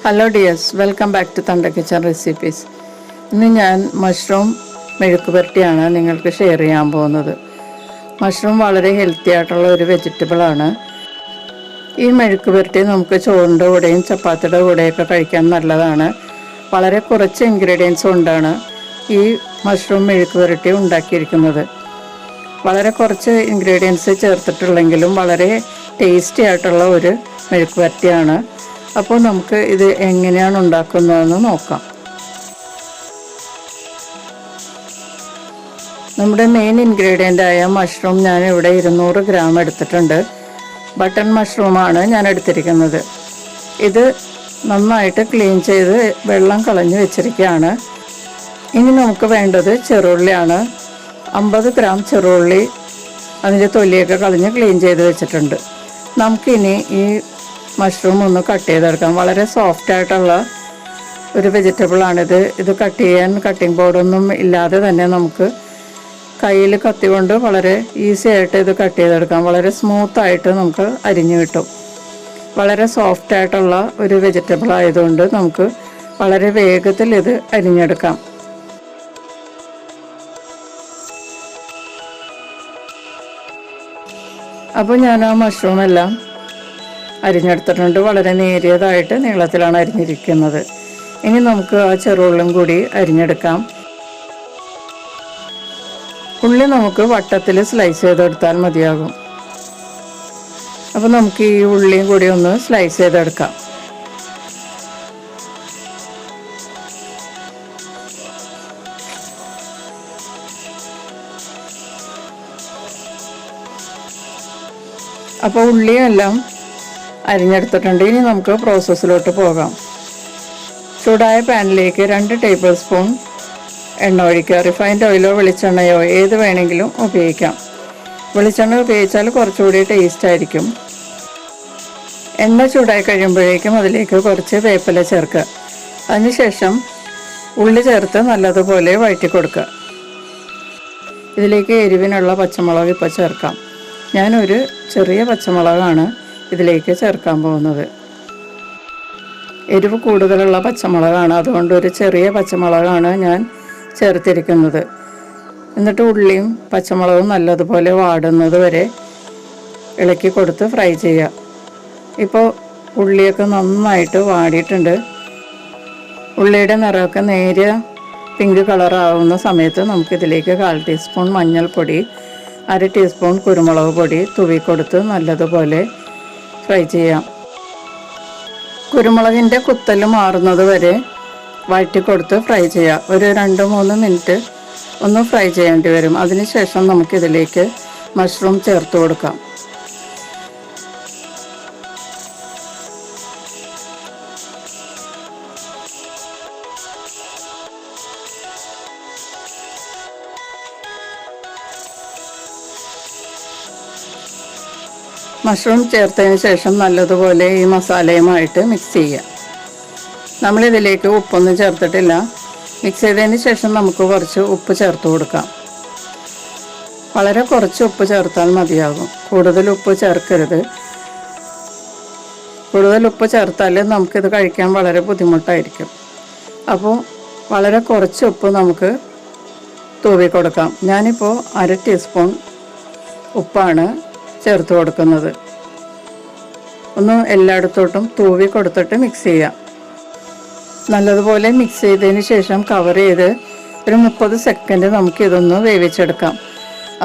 Hello dears, welcome back to തണ്ട kitchen recipes. ഇന്ന് ഞാൻ മഷ്റൂം മെഴുക്കുപുരട്ടിയാണ് നിങ്ങൾക്ക് ഷെയർ ചെയ്യാൻ പോകുന്നത്. മഷ്റൂം വളരെ ഹെൽത്തി ആയിട്ടുള്ള ഒരു വെജിറ്റബിളാണ്. ഈ മെഴുക്കുപുരട്ടി നമുക്ക് ചോറിൻ്റെ കൂടെയും ചപ്പാത്തിയുടെ കൂടെയൊക്കെ കഴിക്കാൻ നല്ലതാണ്. വളരെ കുറച്ച് ഇൻഗ്രീഡിയൻസ് കൊണ്ടാണ് ഈ മഷ്റൂം മെഴുക്കുപുരട്ടി ഉണ്ടാക്കിയിരിക്കുന്നത്. വളരെ കുറച്ച് ഇൻഗ്രീഡിയൻസ് ചേർത്തിട്ടുള്ളെങ്കിലും വളരെ ടേസ്റ്റി ആയിട്ടുള്ള ഒരു മെഴുക്കുപുരട്ടിയാണ്. അപ്പോൾ നമുക്ക് ഇത് എങ്ങനെയാണ് ഉണ്ടാക്കുന്നതെന്ന് നോക്കാം. നമ്മുടെ മെയിൻ ഇൻഗ്രീഡിയൻ്റായ മഷ്റൂം ഞാനിവിടെ 200 ഗ്രാം എടുത്തിട്ടുണ്ട്. ബട്ടൺ മഷ്റൂമാണ് ഞാൻ എടുത്തിരിക്കുന്നത്. ഇത് നന്നായിട്ട് ക്ലീൻ ചെയ്ത് വെള്ളം കളഞ്ഞ് വെച്ചിരിക്കുകയാണ്. ഇനി നമുക്ക് വേണ്ടത് ചെറുള്ളിയാണ്. 50 ഗ്രാം ചെറുള്ളി അതിൻ്റെ തൊലിയൊക്കെ കളഞ്ഞ് ക്ലീൻ ചെയ്ത് വെച്ചിട്ടുണ്ട്. നമുക്കിനി ഈ മഷ്റൂം ഒന്ന് കട്ട് ചെയ്തെടുക്കാം. വളരെ സോഫ്റ്റായിട്ടുള്ള ഒരു വെജിറ്റബിളാണിത്. ഇത് കട്ട് ചെയ്യാൻ കട്ടിംഗ് ബോർഡൊന്നും ഇല്ലാതെ തന്നെ നമുക്ക് കയ്യിൽ കത്തി കൊണ്ട് വളരെ ഈസി ആയിട്ട് ഇത് കട്ട് ചെയ്തെടുക്കാം. വളരെ സ്മൂത്തായിട്ട് നമുക്ക് അരിഞ്ഞു കിട്ടും. വളരെ സോഫ്റ്റായിട്ടുള്ള ഒരു വെജിറ്റബിൾ ആയതുകൊണ്ട് നമുക്ക് വളരെ വേഗത്തിൽ ഇത് അരിഞ്ഞെടുക്കാം. അപ്പോൾ ഞാൻ ആ മഷ്റൂം എല്ലാം അരിഞ്ഞെടുത്തിട്ടുണ്ട്. വളരെ നേരിയതായിട്ട് നീളത്തിലാണ് അരിഞ്ഞിരിക്കുന്നത്. ഇനി നമുക്ക് ആ ചെറുള്ളിയും കൂടി അരിഞ്ഞെടുക്കാം. ഉള്ളി നമുക്ക് വട്ടത്തിൽ സ്ലൈസ് ചെയ്തെടുത്താൽ മതിയാകും. അപ്പോൾ നമുക്ക് ഈ ഉള്ളിയും കൂടി ഒന്ന് സ്ലൈസ് ചെയ്തെടുക്കാം. അപ്പോൾ ഉള്ളിയെല്ലാം അരിഞ്ഞെടുത്തിട്ടുണ്ട്. ഇനി നമുക്ക് പ്രോസസ്സിലോട്ട് പോകാം. ചൂടായ പാനിലേക്ക് 2 ടേബിൾ സ്പൂൺ എണ്ണ ഒഴിക്കുക. റിഫൈൻഡ് ഓയിലോ വെളിച്ചെണ്ണയോ ഏത് വേണമെങ്കിലും ഉപയോഗിക്കാം. വെളിച്ചെണ്ണ ഉപയോഗിച്ചാൽ കുറച്ചുകൂടി ടേസ്റ്റ് ആയിരിക്കും. എണ്ണ ചൂടായി കഴിയുമ്പോഴേക്കും അതിലേക്ക് കുറച്ച് വേപ്പില ചേർക്കുക. അതിനുശേഷം ഉള്ളി ചേർത്ത് നല്ലതുപോലെ വഴറ്റി കൊടുക്കുക. ഇതിലേക്ക് എരിവിനുള്ള പച്ചമുളക് ഇപ്പോൾ ചേർക്കാം. ഞാനൊരു ചെറിയ പച്ചമുളകാണ് ഇതിലേക്ക് ചേർക്കാൻ പോകുന്നത്. എരിവ് കൂടുതലുള്ള പച്ചമുളകാണ്, അതുകൊണ്ട് ഒരു ചെറിയ പച്ചമുളകാണ് ഞാൻ ചേർത്തിരിക്കുന്നത്. എന്നിട്ട് ഉള്ളിയും പച്ചമുളകും നല്ലതുപോലെ വാടുന്നത് വരെ ഇളക്കി കൊടുത്ത് ഫ്രൈ ചെയ്യുക. ഇപ്പോൾ ഉള്ളിയൊക്കെ നന്നായിട്ട് വാടിയിട്ടുണ്ട്. ഉള്ളിയുടെ നിറമൊക്കെ നേരിയ പിങ്ക് കളറാവുന്ന സമയത്ത് നമുക്കിതിലേക്ക് 1/4 ടീസ്പൂൺ മഞ്ഞൾപ്പൊടി, 1/2 ടീസ്പൂൺ കുരുമുളക് പൊടി തൂവിക്കൊടുത്ത് നല്ലതുപോലെ ഫ്രൈ ചെയ്യാം. കുരുമുളകിൻ്റെ കുത്തൽ മാറുന്നത് വരെ വഴറ്റിക്കൊടുത്ത് ഫ്രൈ ചെയ്യാം. ഒരു 2-3 മിനിറ്റ് ഒന്ന് ഫ്രൈ ചെയ്യേണ്ടി വരും. അതിനുശേഷം നമുക്കിതിലേക്ക് മഷ്റൂം ചേർത്ത് കൊടുക്കാം. മഷ്റൂം ചേർത്തതിന് ശേഷം നല്ലതുപോലെ ഈ മസാലയുമായിട്ട് മിക്സ് ചെയ്യുക. നമ്മളിതിലേക്ക് ഉപ്പൊന്നും ചേർത്തിട്ടില്ല. മിക്സ് ചെയ്തതിന് ശേഷം നമുക്ക് കുറച്ച് ഉപ്പ് ചേർത്ത് കൊടുക്കാം. വളരെ കുറച്ച് ഉപ്പ് ചേർത്താൽ മതിയാകും. കൂടുതൽ ഉപ്പ് ചേർക്കരുത്. കൂടുതൽ ഉപ്പ് ചേർത്താൽ നമുക്കിത് കഴിക്കാൻ വളരെ ബുദ്ധിമുട്ടായിരിക്കും. അപ്പോൾ വളരെ കുറച്ച് ഉപ്പ് നമുക്ക് തൂവി കൊടുക്കാം. ഞാനിപ്പോൾ 1/2 ടീസ്പൂൺ ഉപ്പാണ് ചേർത്ത് കൊടുക്കുന്നത്. ഒന്ന് എല്ലായിടത്തോട്ടും തൂവി കൊടുത്തിട്ട് മിക്സ് ചെയ്യാം. നല്ലതുപോലെ മിക്സ് ചെയ്തതിന് ശേഷം കവർ ചെയ്ത് ഒരു 30 സെക്കൻഡ് നമുക്കിതൊന്ന് വേവിച്ചെടുക്കാം.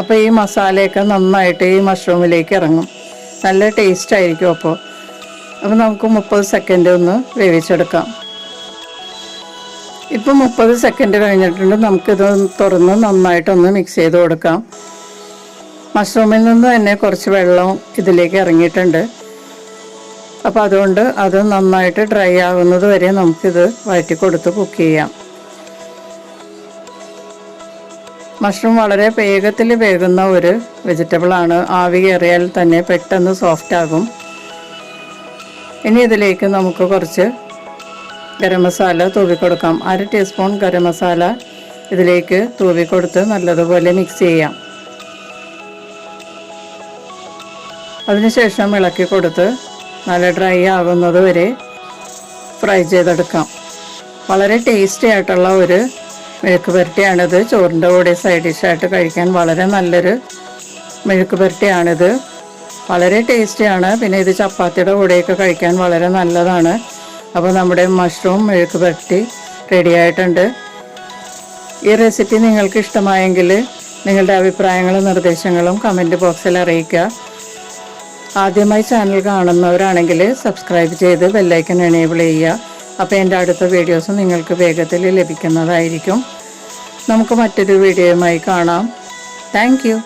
അപ്പോൾ ഈ മസാലയൊക്കെ നന്നായിട്ട് ഈ മഷ്റൂമിലേക്ക് ഇറങ്ങും. നല്ല ടേസ്റ്റ് ആയിരിക്കും. അപ്പോൾ നമുക്ക് 30 സെക്കൻഡ് ഒന്ന് വേവിച്ചെടുക്കാം. ഇപ്പോൾ 30 സെക്കൻഡ് കഴിഞ്ഞിട്ടുണ്ട്. നമുക്കിത് തുറന്ന് നന്നായിട്ടൊന്ന് മിക്സ് ചെയ്ത് കൊടുക്കാം. മഷ്റൂമിൽ നിന്ന് തന്നെ കുറച്ച് വെള്ളം ഇതിലേക്ക് ഇറങ്ങിയിട്ടുണ്ട്. അപ്പോൾ അതുകൊണ്ട് അത് നന്നായിട്ട് ഡ്രൈ ആകുന്നത് വരെ നമുക്കിത് വഴറ്റി കൊടുത്ത് കുക്ക് ചെയ്യാം. മഷ്റൂം വളരെ വേഗത്തിൽ വേകുന്ന ഒരു വെജിറ്റബിളാണ്. ആവി കയറിയാൽ തന്നെ പെട്ടെന്ന് സോഫ്റ്റ് ആകും. ഇനി ഇതിലേക്ക് നമുക്ക് കുറച്ച് ഗരം മസാല തൂവി കൊടുക്കാം. 1/2 ടീസ്പൂൺ ഗരം മസാല ഇതിലേക്ക് തൂവി കൊടുത്ത് നല്ലതുപോലെ മിക്സ് ചെയ്യാം. അതിനുശേഷം ഇളക്കി കൊടുത്ത് നല്ല ഡ്രൈ ആകുന്നത് വരെ ഫ്രൈ ചെയ്തെടുക്കാം. വളരെ ടേസ്റ്റി ആയിട്ടുള്ള ഒരു മെഴുക്ക് പുരട്ടിയാണിത്. ചോറിൻ്റെ കൂടെ സൈഡ് ഡിഷായിട്ട് കഴിക്കാൻ വളരെ നല്ലൊരു മെഴുക്ക് പുരട്ടിയാണിത്. വളരെ ടേസ്റ്റിയാണ്. പിന്നെ ഇത് ചപ്പാത്തിയുടെ കൂടെയൊക്കെ കഴിക്കാൻ വളരെ നല്ലതാണ്. അപ്പോൾ നമ്മുടെ മഷ്റൂം മെഴുക്ക് പുരട്ടി റെഡി ആയിട്ടുണ്ട്. ഈ റെസിപ്പി നിങ്ങൾക്ക് ഇഷ്ടമായെങ്കിൽ നിങ്ങളുടെ അഭിപ്രായങ്ങളും നിർദ്ദേശങ്ങളും കമൻറ്റ് ബോക്സിൽ അറിയിക്കുക. ആദ്യമായി ചാനൽ കാണുന്നവരാണെങ്കിൽ സബ്സ്ക്രൈബ് ചെയ്ത് ബെല്ലൈക്കൺ എനേബിൾ ചെയ്യുക. അപ്പോൾ എൻ്റെ അടുത്ത വീഡിയോസ് നിങ്ങൾക്ക് വേഗത്തിൽ ലഭിക്കുന്നതായിരിക്കും. നമുക്ക് മറ്റൊരു വീഡിയോയുമായി കാണാം. Thank you.